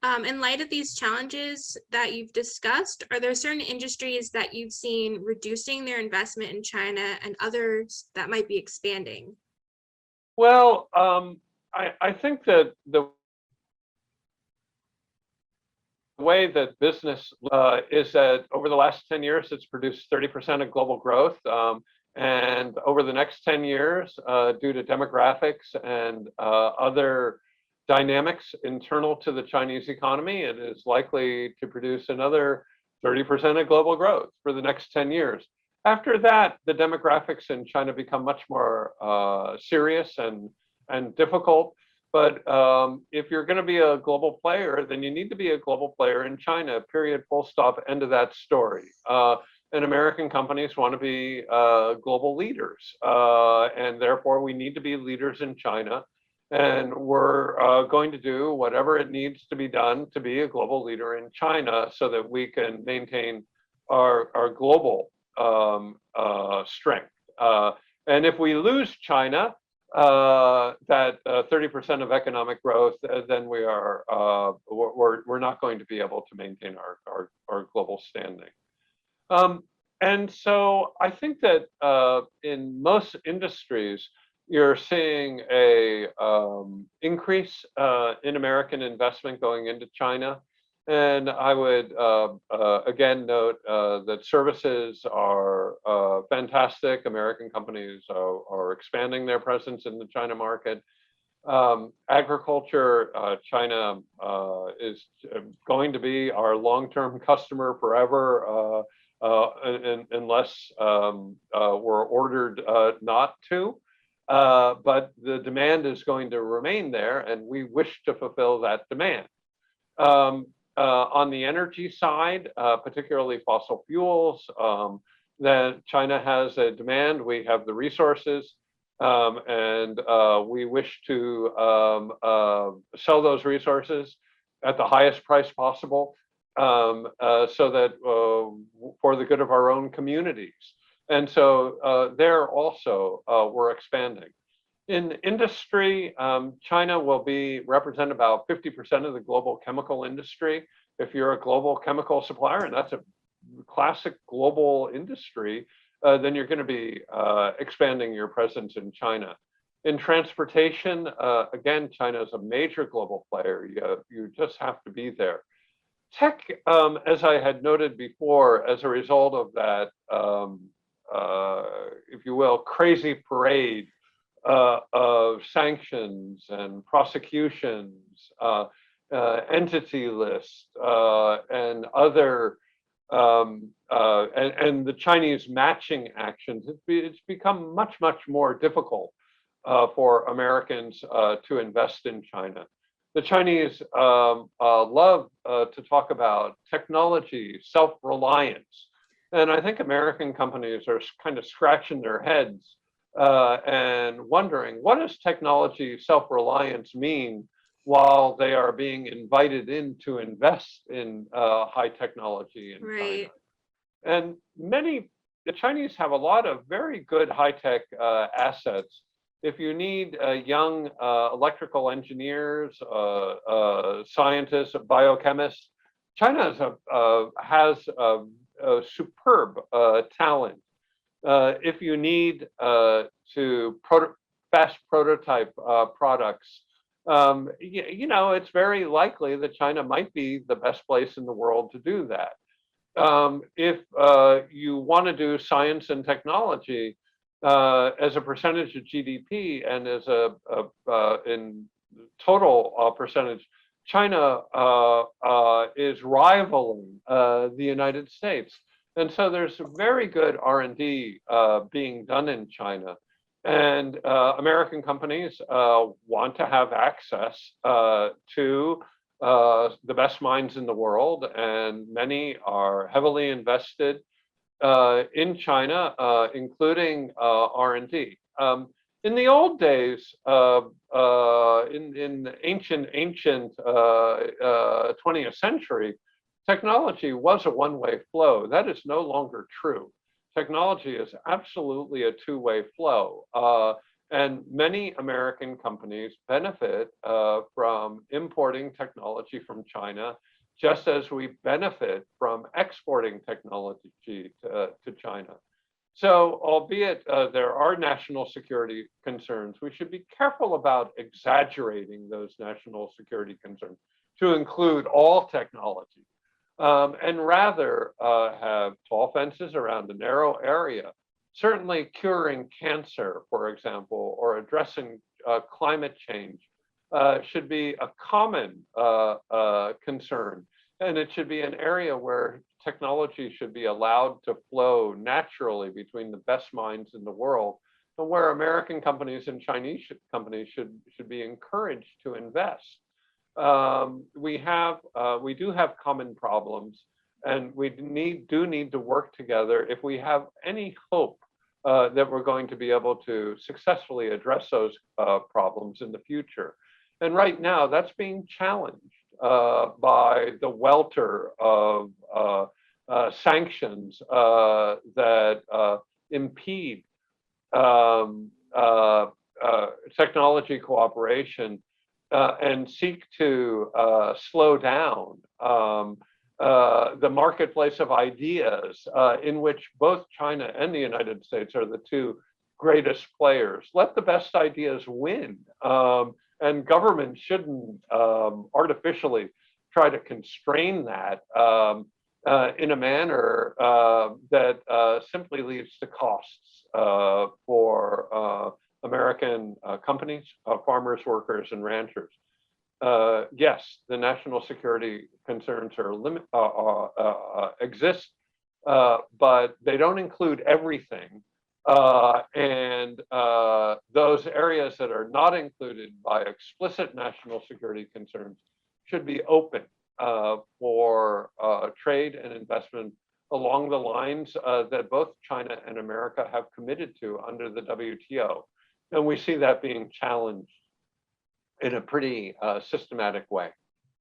In light of these challenges that you've discussed, are there certain industries that you've seen reducing their investment in China and others that might be expanding? Well, I think that the way that business is that over the last 10 years, it's produced 30% of global growth. And over the next 10 years, due to demographics and other dynamics internal to the Chinese economy, it is likely to produce another 30% of global growth for the next 10 years. After that, the demographics in China become much more serious and difficult. But if you're going to be a global player, then you need to be a global player in China, period, full stop, end of that story. And American companies want to be global leaders. And therefore, we need to be leaders in China. And we're going to do whatever it needs to be done to be a global leader in China so that we can maintain our global strength. And if we lose China, that 30% of economic growth, then we're not going to be able to maintain our global standing. And so I think that in most industries, you're seeing a increase in American investment going into China. And I would again note that services are fantastic. American companies are expanding their presence in the China market. Agriculture, China is going to be our long-term customer forever, unless we're ordered not to. But the demand is going to remain there, and we wish to fulfill that demand. On the energy side, particularly fossil fuels, then China has a demand. We have the resources, and we wish to sell those resources at the highest price possible, so that for the good of our own communities. And so there also we're expanding. In industry, China will represent about 50% of the global chemical industry. If you're a global chemical supplier, and that's a classic global industry, then you're going to be expanding your presence in China. In transportation, again, China is a major global player. You just have to be there. Tech, as I had noted before, as a result of that, if you will, crazy parade of sanctions and prosecutions, entity lists, and other, and the Chinese matching actions, it's become much, much more difficult for Americans to invest in China. The Chinese love to talk about technology, self-reliance. And I think American companies are kind of scratching their heads and wondering, what does technology self-reliance mean while they are being invited in to invest in high technology in China? And the Chinese have a lot of very good high-tech assets. If you need young electrical engineers, scientists, biochemists, China has a superb talent. If you need to fast prototype products, it's very likely that China might be the best place in the world to do that. If you want to do science and technology as a percentage of GDP and as in total percentage, China is rivaling the United States. And so there's very good R&D being done in China. And American companies want to have access to the best minds in the world, and many are heavily invested in China, including R&D. In the old days, in the ancient 20th century, technology was a one-way flow. That is no longer true. Technology is absolutely a two-way flow. And many American companies benefit from importing technology from China, just as we benefit from exporting technology to China. So, albeit there are national security concerns, we should be careful about exaggerating those national security concerns to include all technology, and rather have tall fences around a narrow area. Certainly, curing cancer, for example, or addressing climate change should be a common concern. And it should be an area where technology should be allowed to flow naturally between the best minds in the world, and where American companies and Chinese companies should be encouraged to invest. We do have common problems, and we do need to work together if we have any hope that we're going to be able to successfully address those problems in the future. And right now, that's being challenged by the welter of sanctions that impede technology cooperation and seek to slow down the marketplace of ideas in which both China and the United States are the two greatest players. Let the best ideas win. And government shouldn't artificially try to constrain that in a manner that simply leads to costs for American companies, farmers, workers, and ranchers. Yes, the national security concerns exist, but they don't include everything. And those areas that are not included by explicit national security concerns should be open for trade and investment along the lines that both China and America have committed to under the WTO. And we see that being challenged in a pretty systematic way.